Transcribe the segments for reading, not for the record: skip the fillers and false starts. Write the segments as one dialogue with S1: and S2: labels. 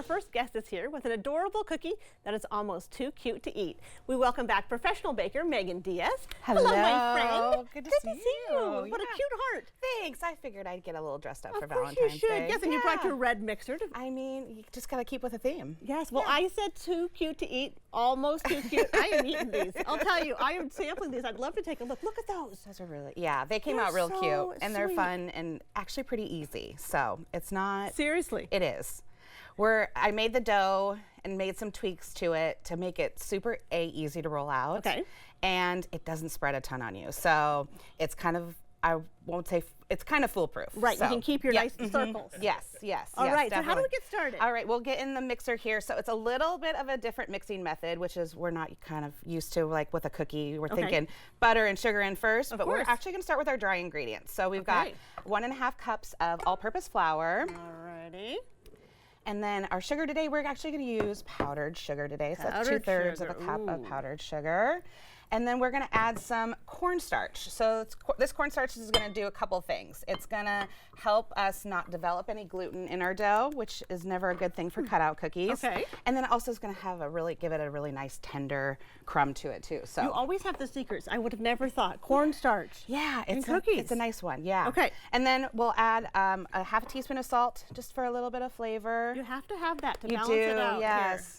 S1: our first guest is here with an adorable cookie that is almost too cute to eat. We welcome back professional baker Megan Diaz.
S2: Hello,
S1: my friend.
S2: Good to see
S1: you.
S2: you.
S1: What a cute heart.
S2: Thanks. I figured I'd get a little dressed up for
S1: Of course
S2: Valentine's
S1: you should.
S2: Day.
S1: Yes, and you brought your red mixer.
S2: I mean, you just gotta keep with a theme.
S1: Yes, well, I said too cute to eat, almost too cute. I am eating these. I'll tell you, I am sampling these. I'd love to take a look. Look at those.
S2: Those are really, they came
S1: They're
S2: out real
S1: so
S2: cute, and they're
S1: sweet.
S2: fun and actually pretty easy. So it's not.
S1: Seriously.
S2: It is. I made the dough and made some tweaks to it to make it super easy to roll out.
S1: Okay.
S2: And it doesn't spread a ton on you. So it's kind of, I won't say, it's kind of foolproof.
S1: Right,
S2: so,
S1: you can keep your nice circles.
S2: Yes, yes.
S1: All right,
S2: definitely.
S1: so how do we get started?
S2: All right, we'll get in the mixer here. So it's a little bit of a different mixing method, which is we're not kind of used to, like with a cookie. We're thinking butter and sugar in first, but we're actually gonna start with our dry ingredients. So we've got 1.5 cups of all-purpose flour.
S1: Alrighty.
S2: And then our sugar today, we're actually going to use powdered sugar today. So that's 2/3 of a cup of powdered sugar. And then we're going to add some cornstarch. So this cornstarch is going to do a couple things. It's going to help us not develop any gluten in our dough, which is never a good thing for cutout cookies.
S1: Okay.
S2: And then it also is going to have give it a really nice tender crumb to it too. So
S1: you always have the secrets. I would have never thought. Cornstarch.
S2: Yeah,
S1: it's cookies.
S2: It's a nice one. Yeah.
S1: Okay.
S2: And then we'll add a half a teaspoon of salt just for a little bit of flavor.
S1: You have to have that to
S2: You
S1: balance
S2: do,
S1: it out.
S2: yes.
S1: Here.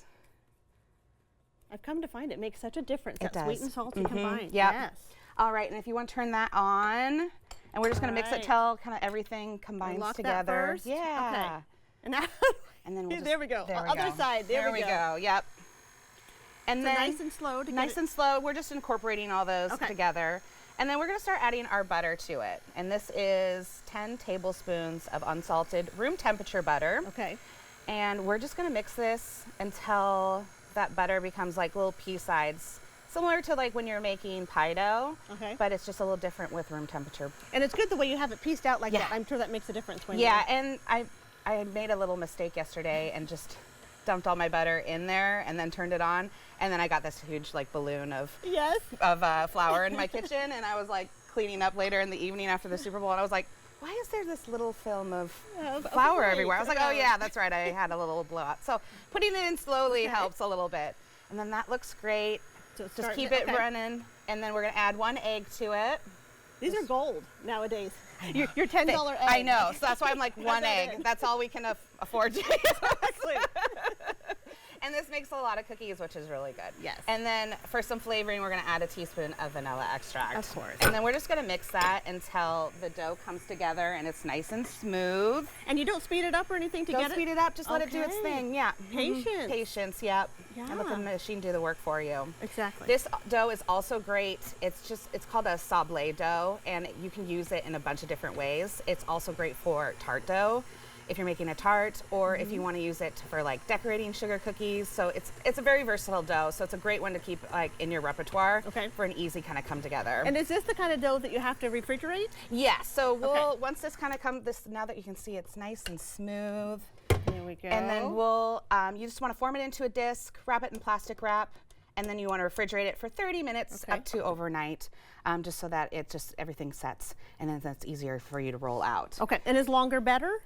S1: I've come to find it makes such a difference.
S2: It
S1: that
S2: does.
S1: Sweet and salty combined.
S2: Yep.
S1: Yes.
S2: All right, and if you want to turn that on, and we're just going to mix it till kind of everything combines
S1: Lock
S2: together.
S1: That first.
S2: Yeah.
S1: Okay. And now,
S2: and then we'll just,
S1: there we go.
S2: There we
S1: Other
S2: go.
S1: side. There we go.
S2: Yep. And
S1: so
S2: then
S1: nice and slow.
S2: Nice and slow. We're just incorporating all those together. And then we're going to start adding our butter to it. And this is 10 tablespoons of unsalted room temperature butter.
S1: Okay.
S2: And we're just going to mix this until that butter becomes like little pea sides, similar to like when you're making pie dough, but it's just a little different with room temperature.
S1: And it's good the way you have it pieced out like that. I'm sure that makes a difference when
S2: and I made a little mistake yesterday and just dumped all my butter in there and then turned it on, and then I got this huge like balloon of flour in my kitchen, and I was like cleaning up later in the evening after the Super Bowl, and I was like, why is there this little film of flour everywhere? I was like, oh yeah, that's right, I had a little blowout. So putting it in slowly helps a little bit. And then that looks great. So just keep it running. And then we're gonna add 1 egg to it.
S1: These are gold nowadays. Your $10 egg.
S2: I know, so that's why I'm like 1 egg. That's all we can afford to use. And this makes a lot of cookies, which is really good.
S1: Yes.
S2: And then for some flavoring, we're gonna add a teaspoon of vanilla extract.
S1: Of course.
S2: And then we're just gonna mix that until the dough comes together and it's nice and smooth.
S1: And you don't speed it up or anything to get it?
S2: Don't speed it up, just let it do its thing,
S1: Patience.
S2: Patience, yep. And let the machine do the work for you.
S1: Exactly.
S2: This dough is also great. It's called a sablé dough, and you can use it in a bunch of different ways. It's also great for tart dough, if you're making a tart, or if you want to use it for like decorating sugar cookies. So it's a very versatile dough, so it's a great one to keep like in your repertoire for an easy kind of come together.
S1: And is this the kind of dough that you have to refrigerate?
S2: Yeah, so once this kind of now that you can see it's nice and smooth.
S1: There we go.
S2: And then you just want to form it into a disc, wrap it in plastic wrap, and then you want to refrigerate it for 30 minutes up to overnight, just so that everything sets, and then that's easier for you to roll out.
S1: Okay, and is longer better?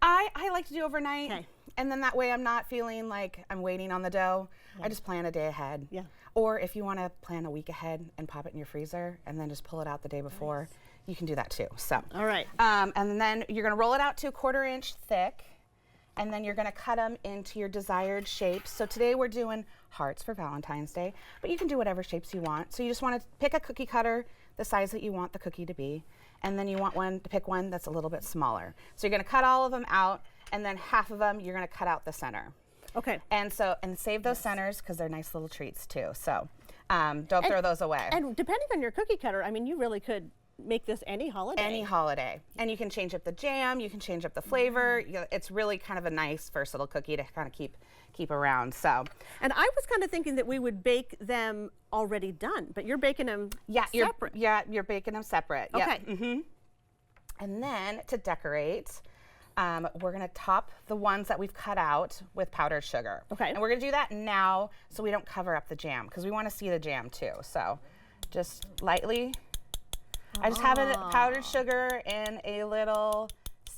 S2: I like to do overnight, and then that way I'm not feeling like I'm waiting on the dough. I just plan a day ahead. Yeah. Or if you want to plan a week ahead and pop it in your freezer and then just pull it out the day before, you can do that too. So.
S1: All right.
S2: And then you're going to roll it out to 1/4 inch thick, and then you're going to cut them into your desired shapes. So today we're doing hearts for Valentine's Day, but you can do whatever shapes you want. So you just want to pick a cookie cutter the size that you want the cookie to be, and then you want to pick one that's a little bit smaller. So you're going to cut all of them out, and then half of them you're going to cut out the center.
S1: Okay.
S2: And save those centers because they're nice little treats too. So don't throw those away.
S1: And depending on your cookie cutter, I mean, you really could make this any holiday.
S2: Any holiday. And you can change up the jam, you can change up the flavor. It's really kind of a nice, versatile cookie to kind of keep around. So.
S1: And I was kind of thinking that we would bake them already done, but you're baking them separate.
S2: You're baking them separate.
S1: Okay.
S2: Yep. And then to decorate, we're gonna top the ones that we've cut out with powdered sugar.
S1: Okay.
S2: And we're gonna do that now so we don't cover up the jam, because we want to see the jam too. So just lightly. I just have it powdered sugar in a little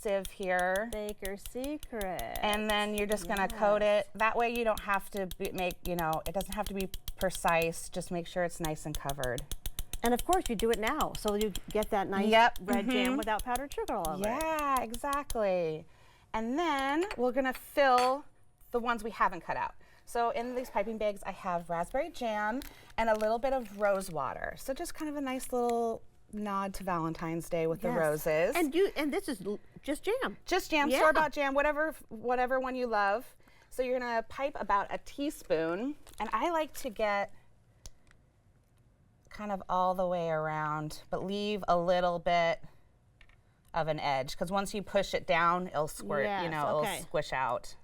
S2: sieve here.
S1: Baker's Secret.
S2: And then you're just gonna coat it. That way you don't have to make, you know, it doesn't have to be precise. Just make sure it's nice and covered.
S1: And of course you do it now, so you get that nice red jam without powdered sugar all over it.
S2: Yeah, exactly. And then we're gonna fill the ones we haven't cut out. So in these piping bags, I have raspberry jam and a little bit of rose water. So just kind of a nice little nod to Valentine's Day with the roses.
S1: And this is just jam.
S2: Just jam, store-bought jam, whatever one you love. So you're gonna pipe about a teaspoon, and I like to get kind of all the way around, but leave a little bit of an edge, because once you push it down, it'll squirt, you know, it'll squish out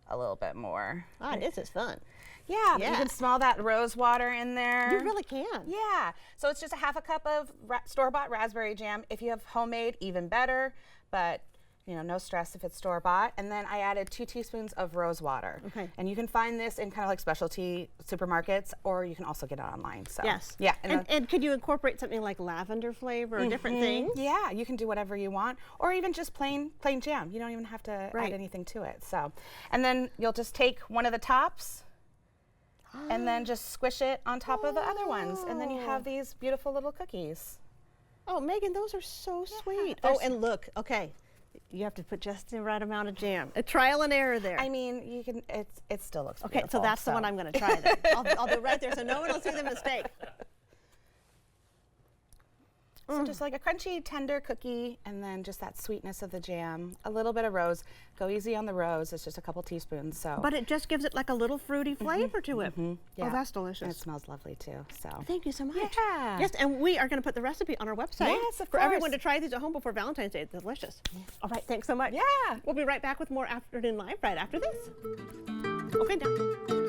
S2: a little bit more.
S1: Ah, this is fun.
S2: Yeah, you can smell that rose water in there.
S1: You really can.
S2: Yeah, so it's just a half a cup of store-bought raspberry jam. If you have homemade, even better, but you know, no stress if it's store-bought. And then I added 2 teaspoons of rose water. Okay. And you can find this in kind of like specialty supermarkets, or you can also get it online. So yeah.
S1: And could you incorporate something like lavender flavor or different things?
S2: Yeah, you can do whatever you want, or even just plain jam. You don't even have to add anything to it. So, and then you'll just take one of the tops and then just squish it on top of the other ones, and then you have these beautiful little cookies.
S1: Oh, Megan, those are so sweet. Oh, and look, okay. You have to put just the right amount of jam. A trial and error there.
S2: I mean, you can. It still looks
S1: okay.
S2: Beautiful,
S1: So that's the one I'm going to try. Then I'll do it right there, so no one will see the mistake.
S2: So just like a crunchy, tender cookie, and then just that sweetness of the jam. A little bit of rose. Go easy on the rose. It's just a couple teaspoons. So.
S1: But it just gives it like a little fruity flavor to it.
S2: Yeah.
S1: Oh, that's delicious.
S2: And it smells lovely too. So.
S1: Thank you so much.
S2: Yeah.
S1: Yes, and we are going to put the recipe on our website.
S2: Yes, of
S1: for
S2: course.
S1: everyone to try these at home before Valentine's Day. It's delicious. All right, thanks so much.
S2: Yeah.
S1: We'll be right back with more Afternoon Live right after this. Okay, now.